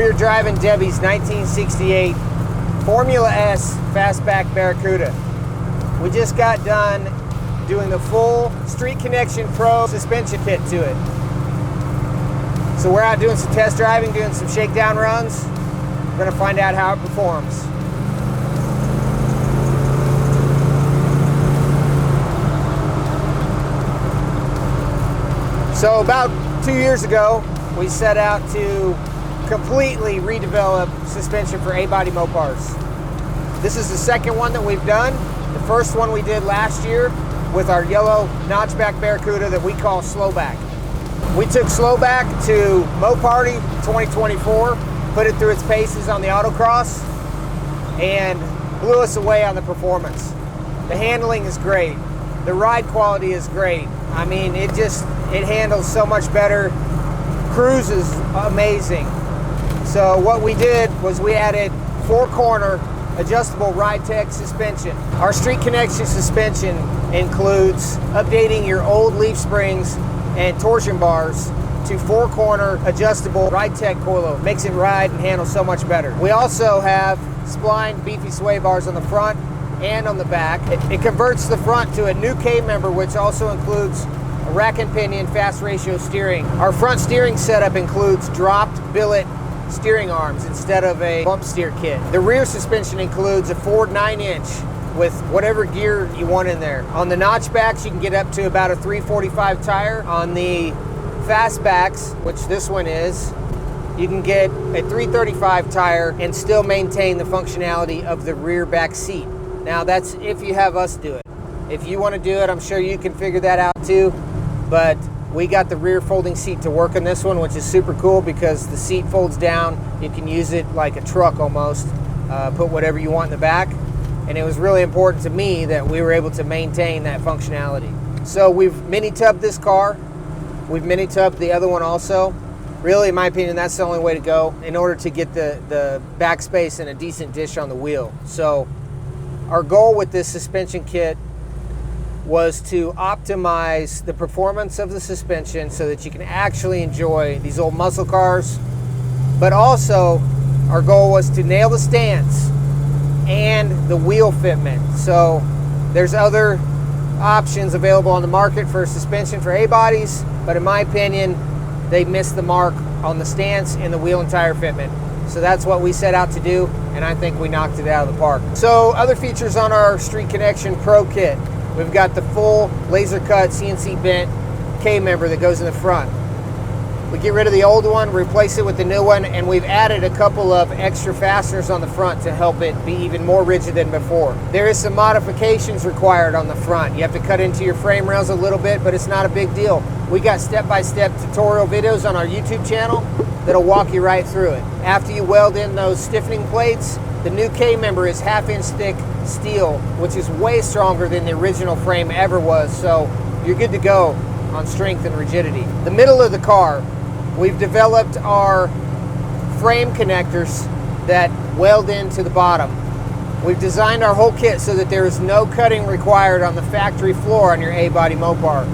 here driving Debbie's 1968 Formula S Fastback Barracuda. We just got done doing the full Street Connection Pro suspension kit to it. So we're out doing some test driving, doing some shakedown runs. We're gonna find out how it performs. So about 2 years ago, we set out to completely redevelop suspension for A-body Mopars. This is the second one that we've done. The first one we did last year with our yellow notchback Barracuda that we call Slowback. We took Slowback to Mopar 2024, put it through its paces on the autocross, and blew us away on the performance. The handling is great. The ride quality is great. I mean, it handles so much better. Cruise is amazing. So what we did was we added 4-corner adjustable ride tech suspension. Our Street Connection suspension includes updating your old leaf springs and torsion bars to 4-corner adjustable ride tech coilover. Makes it ride and handle so much better. We also have splined beefy sway bars on the front and on the back. It converts the front to a new K-member, which also includes a rack and pinion fast ratio steering. Our front steering setup includes dropped billet steering arms instead of a bump steer kit. The rear suspension includes a Ford 9-inch with whatever gear you want in there. On the notchbacks, you can get up to about a 345 tire. On the fastbacks, which this one is, you can get a 335 tire and still maintain the functionality of the rear back seat. Now that's if you have us do it. If you want to do it, I'm sure you can figure that out too, but we got the rear folding seat to work on this one, which is super cool because the seat folds down. You can use it like a truck almost, put whatever you want in the back. And it was really important to me that we were able to maintain that functionality. So we've mini-tubbed this car. We've mini-tubbed the other one also. Really, in my opinion, that's the only way to go in order to get the back space and a decent dish on the wheel. So our goal with this suspension kit was to optimize the performance of the suspension so that you can actually enjoy these old muscle cars. But also, our goal was to nail the stance and the wheel fitment. So there's other options available on the market for suspension for A-bodies, but in my opinion, they missed the mark on the stance and the wheel and tire fitment. So that's what we set out to do, and I think we knocked it out of the park. So other features on our Street Connection Pro kit. We've got the full laser cut CNC bent K-member that goes in the front. We get rid of the old one, replace it with the new one, and we've added a couple of extra fasteners on the front to help it be even more rigid than before. There is some modifications required on the front. You have to cut into your frame rails a little bit, but it's not a big deal. We got step-by-step tutorial videos on our YouTube channel that'll walk you right through it. After you weld in those stiffening plates, the new K-member is 1/2 inch thick steel, which is way stronger than the original frame ever was, so you're good to go on strength and rigidity. The middle of the car, we've developed our frame connectors that weld into the bottom. We've designed our whole kit so that there is no cutting required on the factory floor on your A-body Mopar.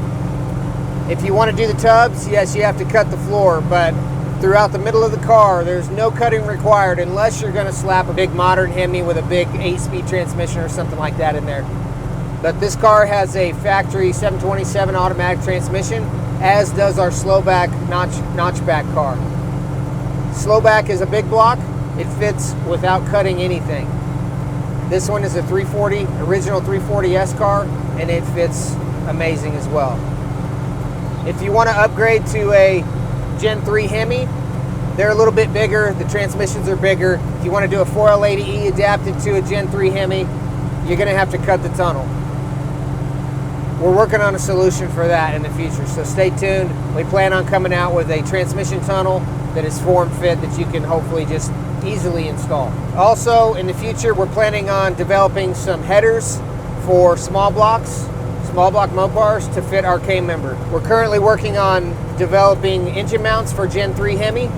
If you want to do the tubs, yes, you have to cut the floor, but throughout the middle of the car, there's no cutting required unless you're going to slap a big modern Hemi with a big 8-speed transmission or something like that in there. But this car has a factory 727 automatic transmission, as does our Slowback notchback car. Slowback is a big block. It fits without cutting anything. This one is a 340, original 340S car, and it fits amazing as well. If you want to upgrade to a Gen 3 Hemi, they're a little bit bigger, the transmissions are bigger. If you want to do a 4L80E adapted to a Gen 3 Hemi, you're going to have to cut the tunnel. We're working on a solution for that in the future, so stay tuned. We plan on coming out with a transmission tunnel that is form-fit that you can hopefully just easily install. Also, in the future, we're planning on developing some headers for small block Mopars to fit our K-member. We're currently working on developing engine mounts for Gen 3 Hemi,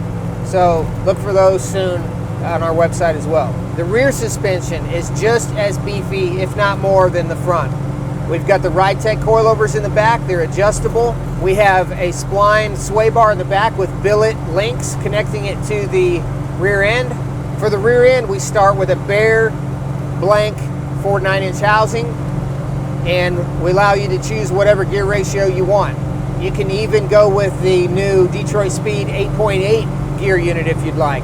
so look for those soon on our website as well. The rear suspension is just as beefy, if not more, than the front. We've got the ride tech coilovers in the back. They're adjustable. We have a spline sway bar in the back with billet links connecting it to the rear end. For the rear end, we start with a bare, blank 4 9-inch housing, and we allow you to choose whatever gear ratio you want. You can even go with the new Detroit Speed 8.8 gear unit if you'd like.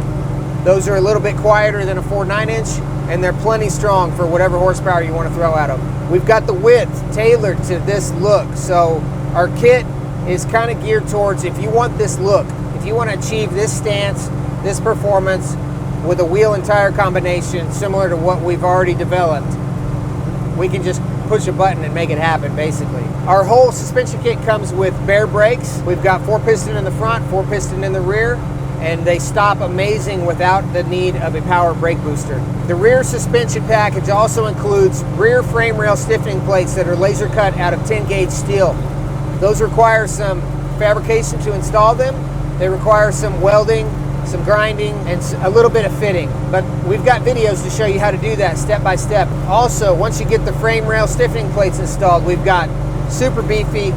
Those are a little bit quieter than a 4 9-inch, and they're plenty strong for whatever horsepower you want to throw at them. We've got the width tailored to this look, so our kit is kind of geared towards, if you want this look, if you want to achieve this stance, this performance with a wheel and tire combination similar to what we've already developed, we can just push a button and make it happen, basically. Our whole suspension kit comes with bare brakes. We've got 4-piston in the front, 4-piston in the rear, and they stop amazing without the need of a power brake booster. The rear suspension package also includes rear frame rail stiffening plates that are laser cut out of 10-gauge steel. Those require some fabrication to install them. They require some welding, some grinding, and a little bit of fitting. But we've got videos to show you how to do that step by step. Also, once you get the frame rail stiffening plates installed, we've got super beefy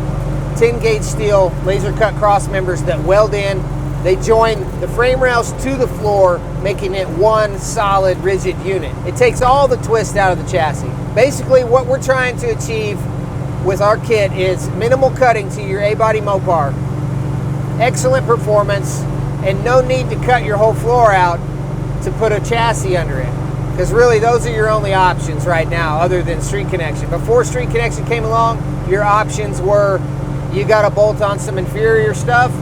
10-gauge steel laser cut cross members that weld in. They join the frame rails to the floor, making it one solid, rigid unit. It takes all the twist out of the chassis. Basically, what we're trying to achieve with our kit is minimal cutting to your A-body Mopar, excellent performance, and no need to cut your whole floor out to put a chassis under it. Because really, those are your only options right now, other than Street Connection. Before Street Connection came along, your options were you got to bolt on some inferior stuff,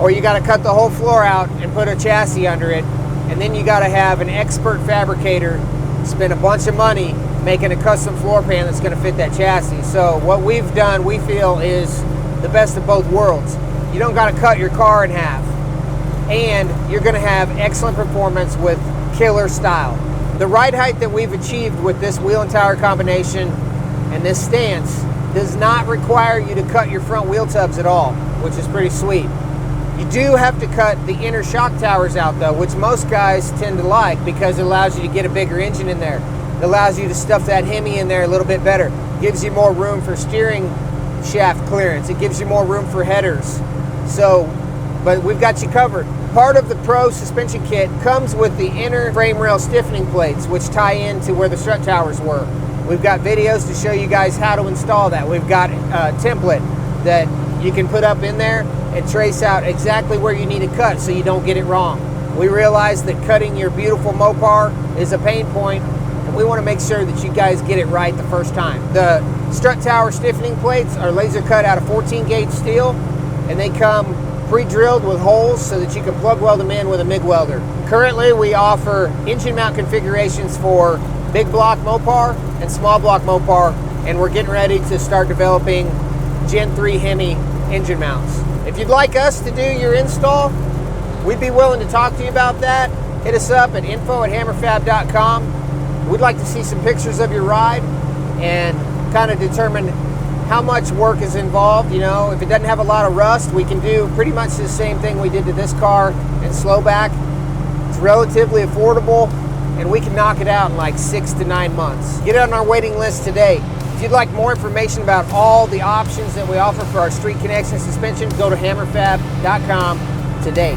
or you got to cut the whole floor out and put a chassis under it, and then you got to have an expert fabricator spend a bunch of money making a custom floor pan that's going to fit that chassis. So what we've done, we feel, is the best of both worlds. You don't got to cut your car in half, and you're going to have excellent performance with killer style. The ride height that we've achieved with this wheel and tire combination and this stance does not require you to cut your front wheel tubs at all, which is pretty sweet. You do have to cut the inner shock towers out though, which most guys tend to like because it allows you to get a bigger engine in there. It allows you to stuff that Hemi in there a little bit better. Gives you more room for steering shaft clearance. It gives you more room for headers. But we've got you covered. Part of the Pro suspension kit comes with the inner frame rail stiffening plates, which tie into where the strut towers were. We've got videos to show you guys how to install that. We've got a template that you can put up in there and trace out exactly where you need to cut so you don't get it wrong. We realize that cutting your beautiful Mopar is a pain point, and we want to make sure that you guys get it right the first time. The strut tower stiffening plates are laser cut out of 14-gauge steel, and they come pre-drilled with holes so that you can plug weld them in with a MIG welder. Currently, we offer engine mount configurations for big block Mopar and small block Mopar, and we're getting ready to start developing Gen 3 Hemi engine mounts. If you'd like us to do your install, we'd be willing to talk to you about that. Hit us up at info@hammerfab.com. We'd like to see some pictures of your ride and kind of determine how much work is involved. You know, if it doesn't have a lot of rust, we can do pretty much the same thing we did to this car in slow back. It's relatively affordable, and we can knock it out in like 6 to 9 months. Get on our waiting list today. If you'd like more information about all the options that we offer for our Street Connection suspension, go to hammerfab.com today.